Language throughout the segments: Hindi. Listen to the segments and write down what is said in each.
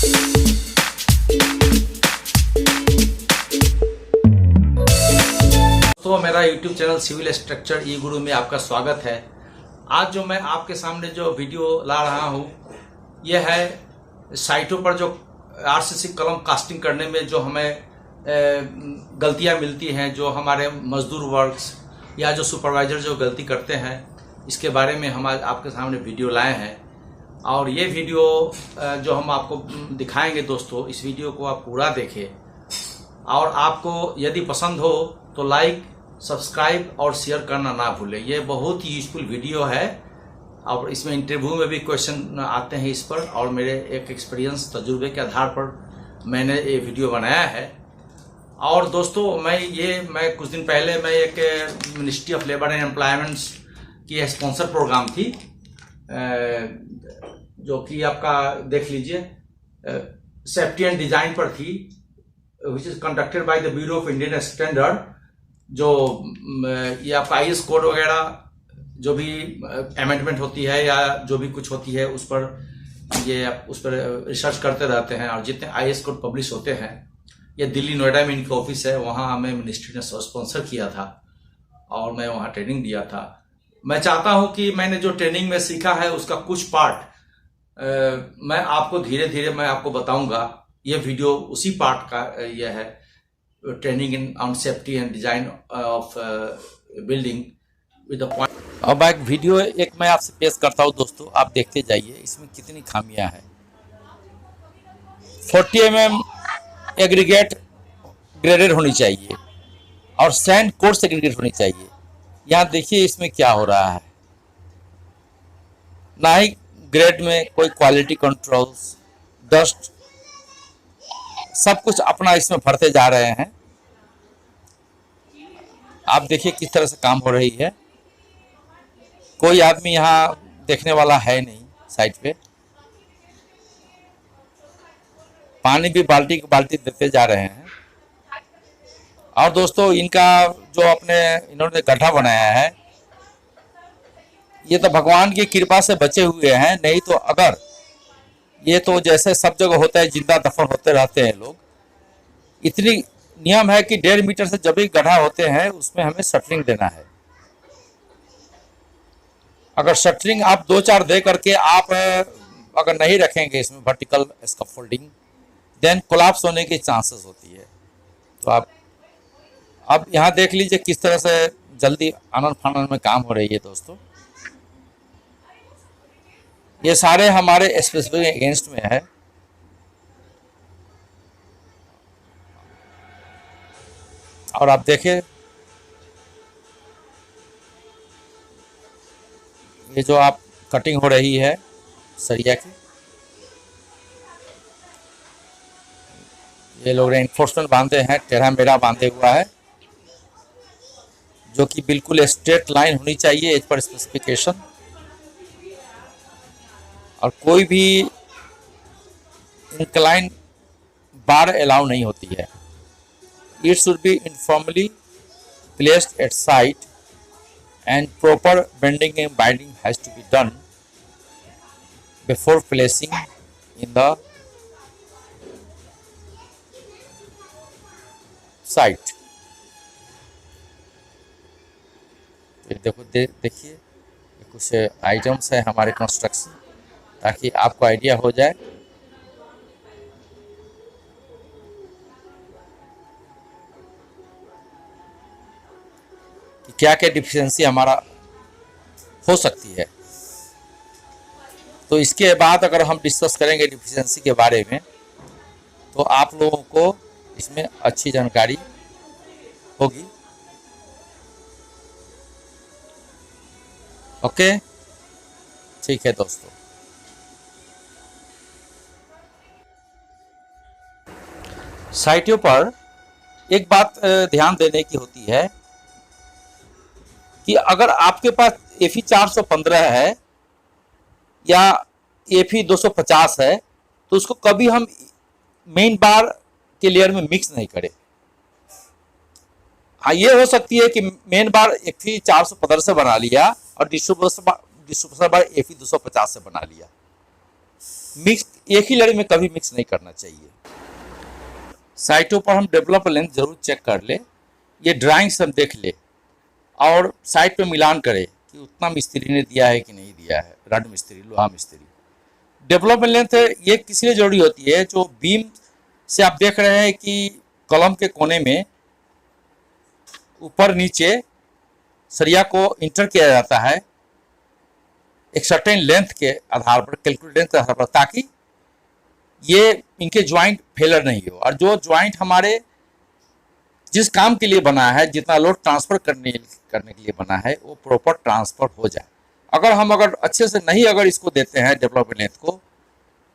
तो मेरा YouTube चैनल सिविल स्ट्रक्चर ई गुरु में आपका स्वागत है। आज जो मैं आपके सामने जो वीडियो ला रहा हूँ यह है साइटों पर जो आरसीसी कॉलम कास्टिंग करने में जो हमें गलतियाँ मिलती हैं, जो हमारे मजदूर वर्क्स या जो सुपरवाइजर जो गलती करते हैं, इसके बारे में हम आज आपके सामने वीडियो लाए हैं। और ये वीडियो जो हम आपको दिखाएंगे दोस्तों, इस वीडियो को आप पूरा देखें और आपको यदि पसंद हो तो लाइक, सब्सक्राइब और शेयर करना ना भूलें। ये बहुत ही यूजफुल वीडियो है और इसमें इंटरव्यू में भी क्वेश्चन आते हैं इस पर, और मेरे एक एक्सपीरियंस तजुर्बे के आधार पर मैंने ये वीडियो बनाया है। और दोस्तों मैं कुछ दिन पहले मैं एक ministry of labour and employment की स्पॉन्सर प्रोग्राम थी, जो कि आपका देख लीजिए सेफ्टी एंड डिजाइन पर थी, which is conducted by the bureau of Indian standard. जो ये आपका IS कोड वगैरह जो भी अमेंडमेंट होती है या जो भी कुछ होती है उस पर रिसर्च करते रहते हैं। और जितने IS कोड पब्लिश होते हैं, ये दिल्ली नोएडा में इनका ऑफिस है, वहाँ हमें मिनिस्ट्री ने स्पॉन्सर किया था और मैं वहाँ ट्रेनिंग दिया था। मैं चाहता हूँ कि मैंने जो ट्रेनिंग में सीखा है उसका कुछ पार्ट मैं आपको धीरे धीरे मैं आपको बताऊंगा। ये वीडियो उसी पार्ट का यह है, training in on safety and design of building with the point. अब एक वीडियो मैं आपसे पेश करता हूँ दोस्तों, आप देखते जाइए इसमें कितनी खामियां हैं। 40 mm एग्रीगेट ग्रेडेड होनी चाहिए और सैंड कोर्स एग्रीगेट होनी चाहिए। यहाँ देखिए इसमें क्या हो रहा है, ना ही ग्रेड में कोई क्वालिटी कंट्रोल्स, डस्ट, सब कुछ अपना इसमें भरते जा रहे हैं। आप देखिए किस तरह से काम हो रही है। कोई आदमी यहाँ देखने वाला है नहीं साइड पे। पानी भी बाल्टी की बाल्टी देते जा रहे हैं। और दोस्तों इनका जो इन्होंने गड्ढा बनाया है, ये तो भगवान की कृपा से बचे हुए हैं, नहीं तो अगर ये तो जैसे सब जगह होता है, जिंदा दफन होते रहते हैं लोग। इतनी नियम है कि 1.5 मीटर से जब भी गड्ढा होते हैं उसमें हमें शटरिंग देना है। अगर शटरिंग आप 2-4 दे करके आप अगर नहीं रखेंगे इसमें वर्टिकल स्कैफोल्डिंग, देन कोलैप्स होने की चांसेस होती है। तो आप अब यहाँ देख लीजिए किस तरह से जल्दी आनन फानन में काम हो रही है दोस्तों। ये सारे हमारे स्पेसिफिक अगेंस्ट में है। और आप देखिए ये जो आप कटिंग हो रही है सरिया की, ये लोग रेनफोर्समेंट बांधे हैं, टेढ़ा मेढ़ा बांधे हुआ है, जो कि बिल्कुल स्ट्रेट लाइन होनी चाहिए एज पर स्पेसिफिकेशन। और कोई भी इंक्लाइन बार अलाउ नहीं होती है। It should be informally placed at site and proper bending and binding has to be done before placing in the site। देखो देखिए कुछ आइटम्स है हमारे कंस्ट्रक्शन, ताकि आपको आइडिया हो जाए। कि क्या क्या डिफिशिएंसी हमारा हो सकती है। तो इसके बाद अगर हम डिस्कस करेंगे डिफिशिएंसी के बारे में, तो आप लोगों को इसमें अच्छी जानकारी होगी। ओके, ठीक है दोस्तों। साइटों पर एक बात ध्यान देने की होती है कि अगर आपके पास FE 415 है या FE 250 है, तो उसको कभी हम मेन बार के लेयर में मिक्स नहीं करें। हाँ, ये हो सकती है कि मेन बार FE 415 से बना लिया और डिस्ट्रीब्यूशन बार FE 250 से बना लिया। मिक्स एक ही लड़ी में कभी मिक्स नहीं करना चाहिए। साइटों पर हम डेवलपर लेंथ जरूर चेक कर ले, ये ड्राइंग सब देख ले और साइट पे मिलान करे कि उतना मिस्त्री ने दिया है कि नहीं दिया है, रड मिस्त्री, लोहा मिस्त्री। डेवलपमेंट लेंथ ये किस लिए जरूरी होती है? जो बीम से आप देख रहे हैं कि कॉलम के कोने में ऊपर नीचे सरिया को इंटर किया जाता है एक सर्टेन लेंथ के आधार पर, कैलकुलेट लेंथ के आधार पर, ताकि ये इनके ज्वाइंट फेलर नहीं हो। और जो ज्वाइंट हमारे जिस काम के लिए बना है, जितना लोड ट्रांसफर करने के लिए बना है, वो प्रॉपर ट्रांसफर हो जाए। अगर अच्छे से नहीं अगर इसको देते हैं डेवलपमेंट लेंथ को,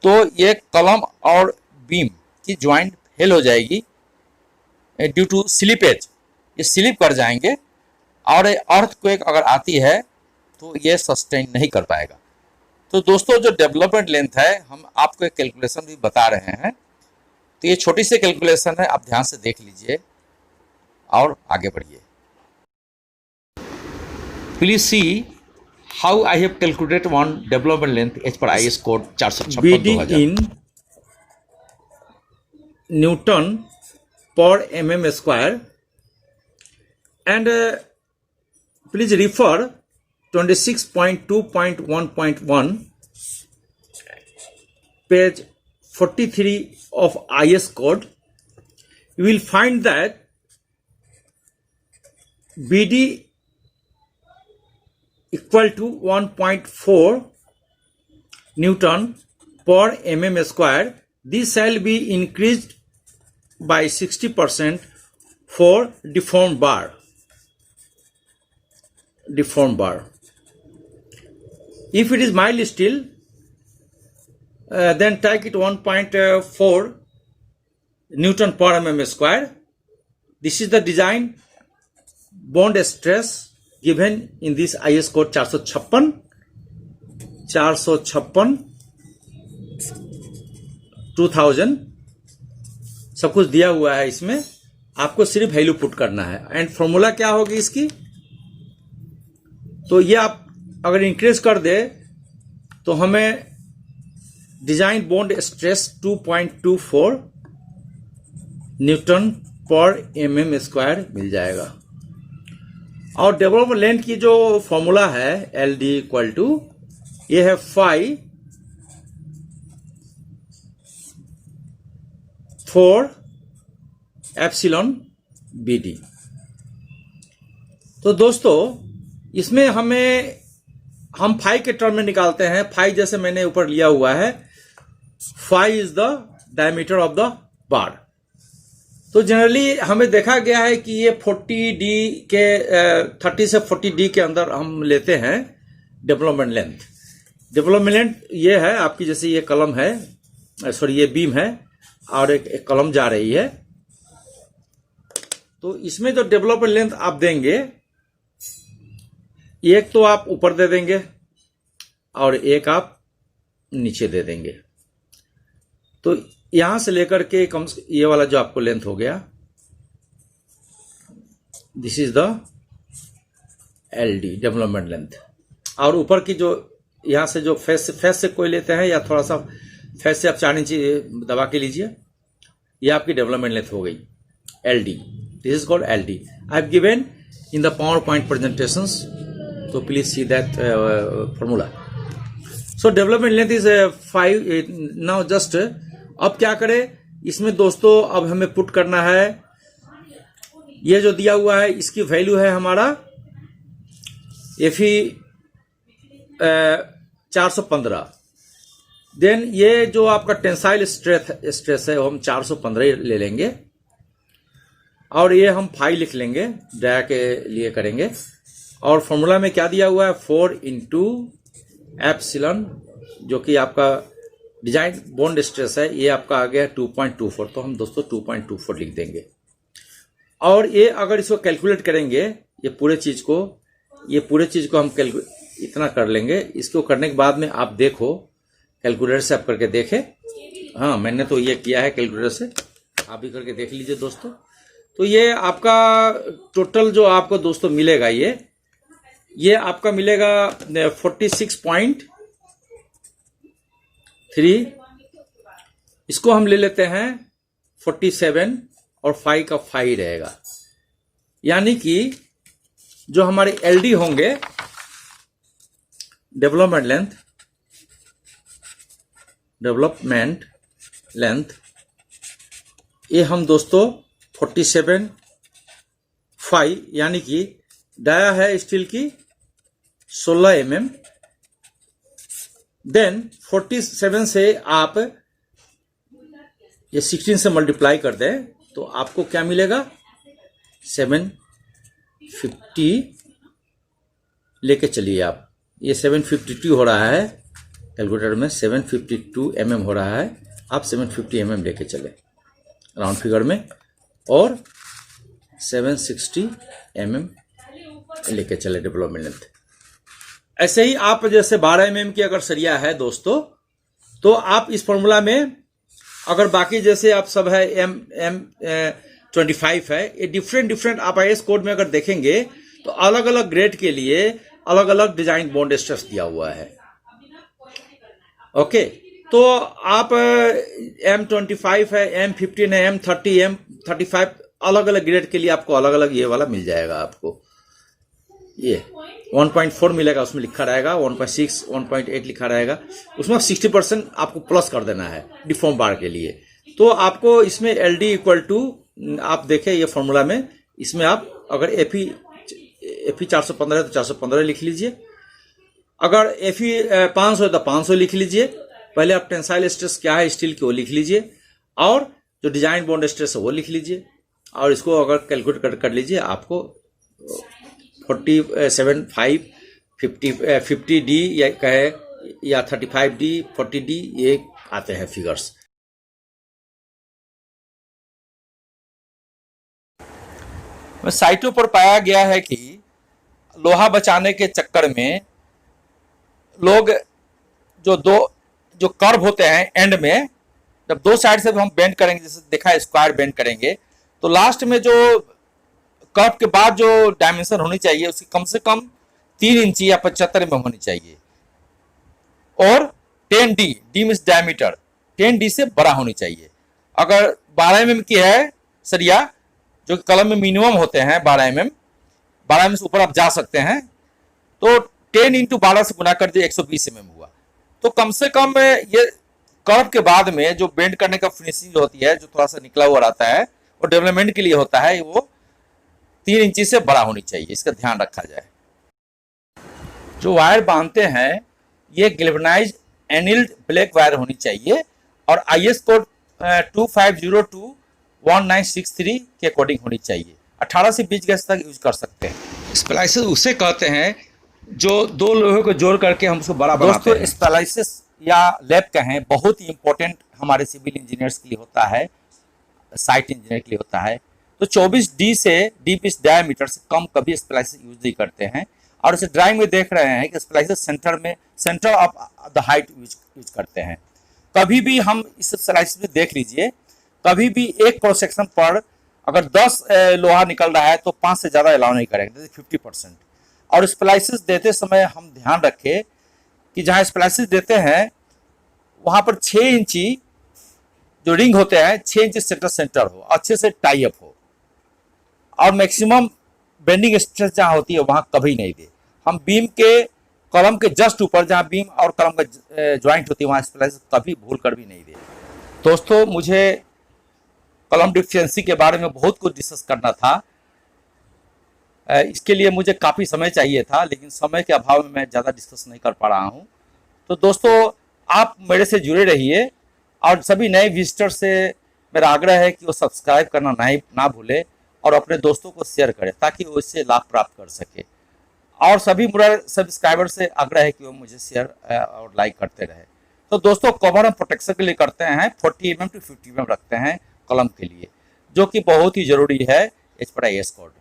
तो ये कॉलम और बीम की ज्वाइंट फेल हो जाएगी ड्यू टू स्लिपेज। ये स्लिप कर जाएंगे और अर्थक्वेक अगर आती है तो ये सस्टेन नहीं कर पाएगा। तो दोस्तों, जो डेवलपमेंट लेंथ है, हम आपको एक कैलकुलेशन भी बता रहे हैं। तो ये छोटी सी कैलकुलेशन है, आप ध्यान से देख लीजिए और आगे बढ़िए। Please see how I have calculated one development length as per IS code 456 BD in Newton per mm square, and please refer 26.2.1.1 page 43 of IS code. You will find that BD equal to 1.4 Newton per mm square. This shall be increased by 60% for deformed bar. If it is mild steel, then take it 1.4 Newton per mm square. This is the design bond stress given in this IS code 456 2000 सब कुछ दिया हुआ है। इसमें आपको सिर्फ वैल्यू पुट करना है। एंड फॉर्मूला क्या होगी इसकी? तो ये आप अगर इंक्रीज कर दे तो हमें डिजाइन बॉन्ड स्ट्रेस 2.24 न्यूटन पर mm स्क्वायर मिल जाएगा। और डेवलपमेंट लेंथ की जो फॉर्मूला है LD इक्वल टू, ये है 5 4 एप्सिलॉन BD। तो दोस्तों, इसमें हम 5 के टर्म में निकालते हैं। 5 जैसे मैंने ऊपर लिया हुआ है, 5 is the diameter of the bar. तो जनरली हमें देखा गया है कि ये 40D के 30 से 40D के अंदर हम लेते हैं डेवलपमेंट लेंथ। डेवलपमेंट लेंथ ये है आपकी, जैसे ये कॉलम है, सॉरी ये बीम है और एक कॉलम जा रही है। तो इसमें जो डेवलपमेंट लेंथ आप देंगे, एक तो आप ऊपर दे देंगे और एक आप नीचे दे देंगे। तो यहां से लेकर के ये वाला जो आपको लेंथ हो गया, this is the LD development length. और ऊपर की जो यहां से जो फेस से कोई लेते हैं, या थोड़ा सा फेस से आप 4 इंच दबा के लीजिए, ये आपकी डेवलपमेंट लेंथ हो गई LD। This is called LD। I have given in the PowerPoint presentations, so please see that formula. So development length is 5. Now just अब क्या करें इसमें दोस्तों, अब हमें पुट करना है, ये जो दिया हुआ है इसकी वैल्यू है हमारा FE 415। देन ये जो आपका टेंसाइल स्ट्रेस है वो हम 415 ले लेंगे, और ये हम 5 लिख लेंगे, डाया के लिए करेंगे। और फॉर्मूला में क्या दिया हुआ है, 4 इंटू एप्सिलॉन, जो कि आपका डिजाइन बॉन्ड स्ट्रेस है, ये आपका आ गया 2.24। तो हम दोस्तों 2.24 लिख देंगे। और ये अगर इसको कैलकुलेट करेंगे, ये पूरे चीज को हम इतना कर लेंगे। इसको करने के बाद में आप देखो, कैलकुलेटर से आप करके देखें। हाँ, मैंने तो ये किया है कैलकुलेटर से, आप भी करके देख लीजिए दोस्तों। तो ये आपका टोटल जो आपको दोस्तों मिलेगा, ये आपका मिलेगा 46.3 इसको हम ले लेते हैं 47 और 5 का 5 रहेगा, यानी कि जो हमारे एलडी होंगे डेवलपमेंट लेंथ ये हम दोस्तों 47 5 यानी कि डाया है स्टील की 16 mm। देन 47 से आप ये 16 से मल्टीप्लाई कर दें तो आपको क्या मिलेगा 750 लेके चलिए आप, ये 752 हो रहा है कैलकुलेटर में, 752 mm हो रहा है, आप 750 mm लेके चले राउंड फिगर में, और 760 mm लेके चले डेवलपमेंट लेंथ। ऐसे ही आप जैसे 12 mm की अगर सरिया है दोस्तों तो आप इस फॉर्मूला में अगर बाकी जैसे आप सब है M25 है, ये डिफरेंट आप IS कोड में अगर देखेंगे तो अलग अलग ग्रेड के लिए अलग अलग डिजाइन बॉन्ड स्ट्रेस दिया हुआ है। ओके, तो आप M25 है, M15 है, M30, M35 अलग अलग ग्रेड के लिए आपको अलग अलग ये वाला मिल जाएगा। आपको ये 1.4 मिलेगा, उसमें लिखा रहेगा 1.6 1.8 लिखा रहेगा, उसमें 60% आपको प्लस कर देना है डिफॉर्म बार के लिए। तो आपको इसमें LD इक्वल टू आप देखें ये फॉर्मूला में, इसमें आप अगर FE 415 है तो 415 लिख लीजिए, अगर FE 500 है तो 500 लिख लीजिए। पहले आप टेंसाइल स्ट्रेस क्या है स्टील की वो लिख लीजिए, और जो डिजाइन बॉन्ड स्ट्रेस है वो लिख लीजिए, और इसको अगर कैलकुलेट कर लीजिए आपको 47 5 50D या कहे या 35D 40D ये आते हैं फिगर्स। साइटों पर पाया गया है कि लोहा बचाने के चक्कर में लोग जो कर्व होते हैं एंड में, जब दो साइड से हम बेंड करेंगे, जैसे देखा है स्क्वायर बेंड करेंगे, तो लास्ट में जो कर्व के बाद जो डायमेंशन होनी चाहिए उसकी कम से कम 3 इंची या 75 mm होनी चाहिए, और 10D D means diameter 10D से बड़ा होनी चाहिए। अगर 12 mm की है सरिया, जो कि कलम में मिनिमम होते हैं 12 mm से ऊपर आप जा सकते हैं, तो 10 × 12 से गुना कर दिए 120 mm हुआ। तो कम से कम ये कर्व के बाद में जो बेंड करने का फिनिशिंग होती है, जो थोड़ा सा निकला हुआ रहता है, और डेवलपमेंट के लिए होता है, वो 3 इंची से बड़ा होनी चाहिए, इसका ध्यान रखा जाए। जो वायर बांधते हैं ये गैल्वेनाइज्ड एनिल्ड ब्लैक वायर होनी चाहिए, और IS कोड 25021963 के अकॉर्डिंग होनी चाहिए। 18 से 20 गज तक यूज कर सकते हैं। स्प्लाइसेस उसे कहते हैं जो दो लोहे को जोड़ करके हम उसको बड़ा बनाते हैं। दोस्तों स्प्लाइसेस या लैब कहें, बहुत ही इंपॉर्टेंट हमारे सिविल इंजीनियर्स के लिए होता है, साइट इंजीनियर के लिए होता है। तो 24D से D मीन्स डायमीटर से कम कभी स्प्लाइसेस यूज नहीं करते हैं, और इसे ड्राइंग में देख रहे हैं कि splices centre of the height use करते हैं। कभी भी हम इस स्लाइस में देख लीजिए, कभी भी एक क्रॉस सेक्शन पर अगर 10 लोहा निकल रहा है तो 5 से ज़्यादा अलाउ नहीं करेंगे, 50%। और स्प्लाइसेस देते समय हम ध्यान रखें कि जहाँ स्प्लाइसेस देते हैं वहाँ पर 6 इंची जो रिंग होते हैं 6 इंची सेंटर हो, अच्छे से टाई अप हो, और मैक्सिमम बेंडिंग स्ट्रेस जहाँ होती है वहाँ कभी नहीं दे। हम बीम के कॉलम के जस्ट ऊपर जहाँ बीम और कॉलम का ज्वाइंट होती है वहाँ स्प्लाइसेस कभी भूल कर भी नहीं दे। दोस्तों मुझे कॉलम डिफिशिएंसी के बारे में बहुत कुछ डिस्कस करना था, इसके लिए मुझे काफ़ी समय चाहिए था, लेकिन समय के अभाव में मैं ज़्यादा डिस्कस नहीं कर पा रहा हूँ। तो दोस्तों आप मेरे से जुड़े रहिए, और सभी नए विजिटर से मेरा आग्रह है कि वो सब्सक्राइब करना ना भूले, और अपने दोस्तों को शेयर करें ताकि वो इससे लाभ प्राप्त कर सके। और सभी मेरा सब्सक्राइबर से आग्रह है कि वो मुझे शेयर और लाइक करते रहे। तो दोस्तों कवर हम प्रोटेक्शन के लिए करते हैं 40 mm to 50 mm रखते हैं कलम के लिए, जो कि बहुत ही ज़रूरी है एज पर IS कोड।